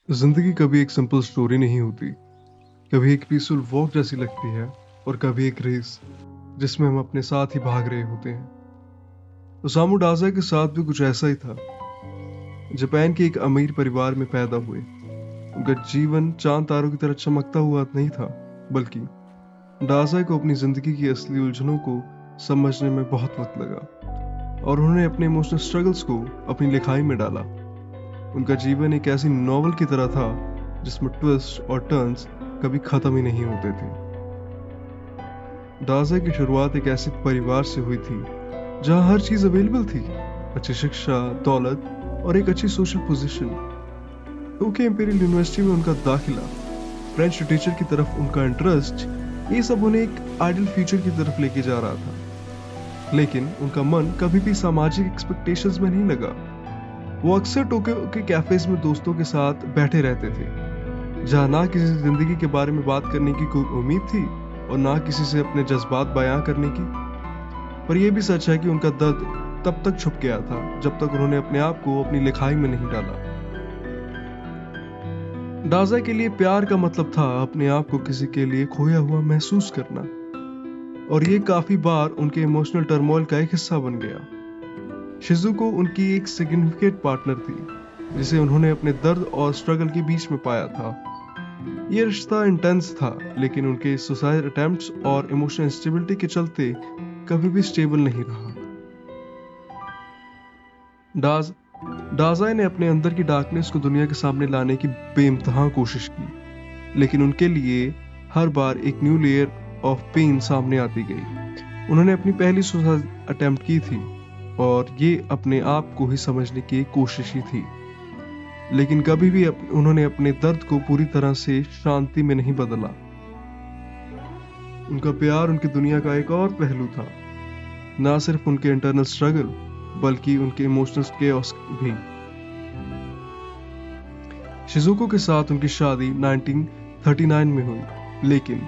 जिंदगी कभी एक सिंपल स्टोरी नहीं होती। कभी एक पीसफुल वॉक जैसी लगती है और कभी एक रेस जिसमें हम अपने साथ ही भाग रहे होते हैं। ओसामू डाजा के साथ भी कुछ ऐसा ही था। जापान के एक अमीर परिवार में पैदा हुए। उनका जीवन चांद तारों की तरह चमकता हुआ नहीं था, बल्कि डाजा को अपनी जिंदगी की असली उलझनों को समझने में बहुत वक्त लगा और उन्होंने अपने इमोशनल स्ट्रगल्स को अपनी लिखाई में डाला। उनका जीवन एक ऐसी नॉवल की तरह था जिसमें ट्विस्ट और टर्न्स कभी खत्म ही नहीं होते थे। डाजा की शुरुआत एक ऐसे परिवार से हुई थी जहां हर चीज अवेलेबल थी, अच्छी शिक्षा, दौलत और एक अच्छी social position. Tokyo imperial university में उनका दाखिला, फ्रेंच लिटरेचर की तरफ उनका इंटरेस्ट, ये सब उन्हें एक आइडियल फ्यूचर की तरफ लेके जा रहा था। लेकिन उनका मन कभी भी सामाजिक एक्सपेक्टेशंस में नहीं लगा। वो अक्सर टोक्यो के कैफेज में दोस्तों के साथ बैठे रहते थे, जहां ना किसी से जिंदगी के बारे में बात करने की कोई उम्मीद थी और ना किसी से अपने जज्बात बयां करने की। पर यह भी सच है कि उनका दर्द तब तक छुप गया था जब तक उन्होंने अपने आप को अपनी लिखाई में नहीं डाला। डाजा के लिए प्यार का मतलब था अपने आप को किसी के लिए खोया हुआ महसूस करना, और ये काफी बार उनके इमोशनल टर्मोइल का एक हिस्सा बन गया। शिजुको उनकी एक सिग्निफिकेंट पार्टनर थी जिसे उन्होंने अपने दर्द और स्ट्रगल के बीच में पाया था। यह रिश्ता इंटेंस था, लेकिन उनके सुसाइड अटेम्प्ट्स और इमोशनल इंस्टेबिलिटी के चलते कभी भी स्टेबल नहीं रहा। डाजा ने अपने अंदर की डार्कनेस को दुनिया के सामने लाने की बेइंतहा कोशिश की, लेकिन उनके लिए हर बार एक न्यू लेयर ऑफ पेन सामने आती गई। उन्होंने अपनी पहली सुसाइड अटेम्प्ट की थी और ये अपने आप को ही समझने की एक कोशिश ही थी, लेकिन कभी भी उन्होंने अपने दर्द को पूरी तरह से शांति में नहीं बदला। उनका प्यार उनकी दुनिया का एक और पहलू था, ना सिर्फ उनके इंटरनल स्ट्रगल बल्कि उनके इमोशनल केओस भी। शिजुको के साथ उनकी शादी 1939 में हुई, लेकिन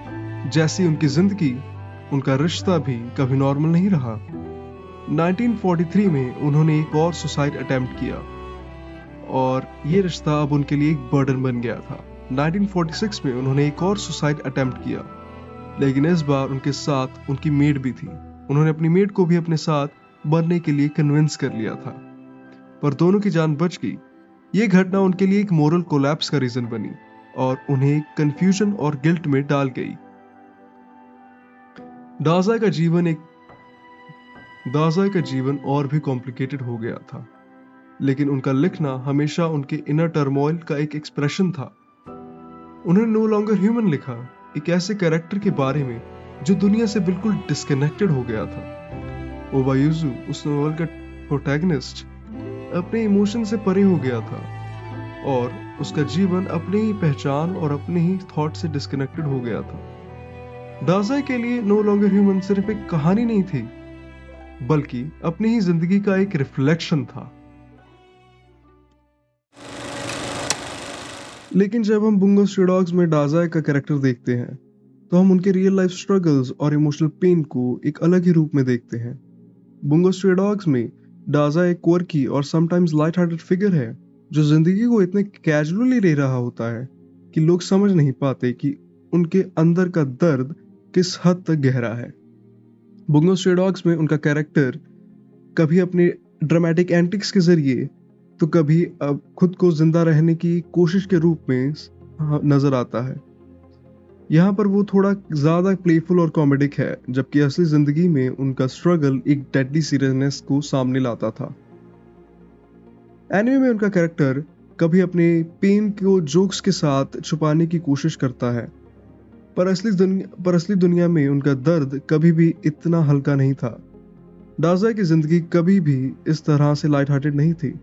जैसी उनकी जिंदगी, उनका रिश्ता भी कभी नॉर्मल नहीं रहा। 1943 में उन्होंने एक और सुसाइड अटेम्प्ट किया और ये रिश्ता अब उनके लिए एक बर्डन बन गया था। 1946 में उन्होंने एक और सुसाइड अटेम्प्ट किया, लेकिन इस बार उनके साथ उनकी मेड भी थी। उन्होंने अपनी मेड को भी अपने साथ मरने के लिए कन्विंस कर लिया था, पर दोनों की जान बच गई। ये घटना उनके लिए एक मोरल कोलैप्स का रीजन बनी और उन्हें कंफ्यूजन और गिल्ट में डाल गई। डाजा का जीवन और भी कॉम्प्लिकेटेड हो गया था, लेकिन उनका लिखना हमेशा उनके इनर टर्मोइल का एक एक्सप्रेशन था। उन्होंने नो लॉन्गर ह्यूमन लिखा, एक ऐसे कैरेक्टर के बारे में जो दुनिया से बिल्कुल डिस्कनेक्टेड हो गया था। ओबायुजु, उस नॉवल का प्रोटैगनिस्ट, अपने इमोशन से परे हो गया था और उसका जीवन अपनी ही पहचान और अपने ही थॉट से डिस्कनेक्टेड हो गया था। डाजा के लिए नो लॉन्गर ह्यूमन सिर्फ एक कहानी नहीं थी, बल्कि अपनी ही जिंदगी का एक रिफ्लेक्शन था। लेकिन जब हम बुंगो स्ट्रे डॉग्स में डाजा का कैरेक्टर देखते हैं, तो हम उनके रियल लाइफ स्ट्रगल्स और इमोशनल पेन को एक अलग ही रूप में देखते हैं। बुंगो स्ट्रे डॉग्स में डाजा एक क्वर्की और समटाइम्स लाइट हार्टेड फिगर है जो जिंदगी को इतने कैजुअली ले रहा होता है कि लोग समझ नहीं पाते कि उनके अंदर का दर्द किस हद तक गहरा है। बुंगो स्ट्रे डॉग्स में उनका कैरेक्टर कभी अपने ड्रामेटिक एंटिक्स के जरिए तो कभी अब खुद को जिंदा रहने की कोशिश के रूप में नजर आता है। यहाँ पर वो थोड़ा ज्यादा प्लेफुल और कॉमेडिक है, जबकि असली जिंदगी में उनका स्ट्रगल एक डेडली सीरियसनेस को सामने लाता था। एनिमे में उनका कैरेक्टर कभी अपने पेन को जोक्स के साथ छुपाने की कोशिश करता है, पर असली दुनिया में उनका दर्द कभी भी इतना हल्का नहीं था। डाजा की जिंदगी कभी भी इस तरह से लाइट हार्टेड नहीं थी।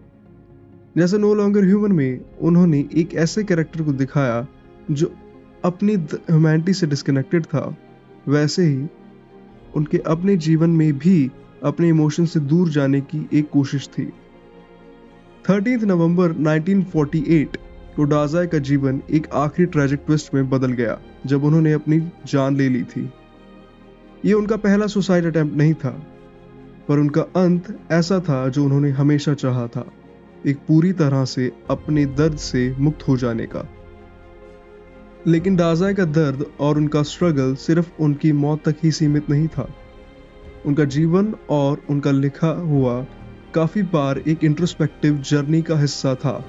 जैसे नो लॉन्गर ह्यूमन में उन्होंने एक ऐसे कैरेक्टर को दिखाया जो अपनी ह्यूमैनिटी से डिस्कनेक्टेड था, वैसे ही उनके अपने जीवन में भी अपने इमोशन से दूर जाने की एक कोशिश थी। 13 नवंबर 1948 को डाजा का जीवन एक आखिरी ट्रेजिक ट्विस्ट में बदल गया जब उन्होंने अपनी जान ले ली थी। ये उनका पहला सुसाइड अटेम्प्ट नहीं था, पर उनका अंत ऐसा था जो उन्होंने हमेशा चाहा था। एक पूरी तरह से अपने दर्द से मुक्त हो जाने का। लेकिन डाज़ाई का दर्द और उनका स्ट्रगल सिर्फ उनकी मौत तक ही सीमित नहीं था। उनका जीवन और उनका लिखा हुआ काफ़ी बार एक इंट्रोस्पेक्टिव जर्नी का हिस्सा था,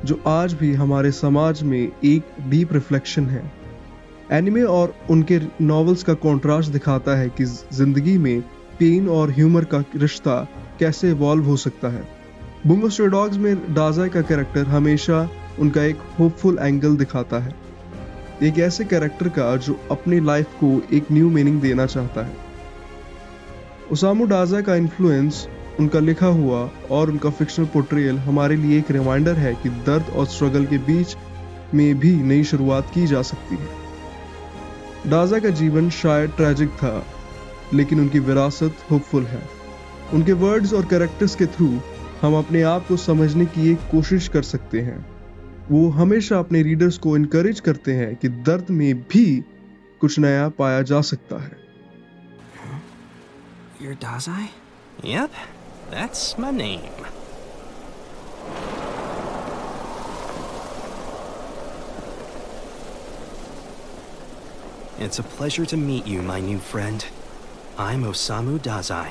जो आज भी हमारे समाज में एक डीप रिफ्लेक्शन है। एनिमे और उनके नॉवेल्स का कॉन्ट्रास्ट दिखाता है कि जिंदगी में पेन और ह्यूमर का रिश्ता कैसे इवॉल्व हो सकता है। बुंगो स्ट्रे डॉग्स में डाज़ाई का कैरेक्टर हमेशा उनका एक होपफुल एंगल दिखाता है, एक ऐसे कैरेक्टर का जो अपनी लाइफ को एक न्यू मीनिंग देना चाहता है। ओसामू डाज़ाई का इन्फ्लुएंस, उनका लिखा हुआ और उनका फिक्शनल पोर्ट्रेयल हमारे लिए एक रिमाइंडर है कि दर्द और स्ट्रगल के बीच में भी नई शुरुआत की जा सकती है। डाज़ाई का जीवन शायद ट्रैजिक था, लेकिन उनकी विरासत होपफुल है। उनके वर्ड्स और कैरेक्टर्स के थ्रू हम अपने आप को समझने की एक कोशिश कर सकते हैं। वो हमेशा अपने रीडर्स को इनकरेज करते हैं कि दर्द में भी कुछ नया पाया जा सकता है। You're Dazai? Yep, that's my name. It's a pleasure to meet you, my new friend. I'm Osamu Dazai.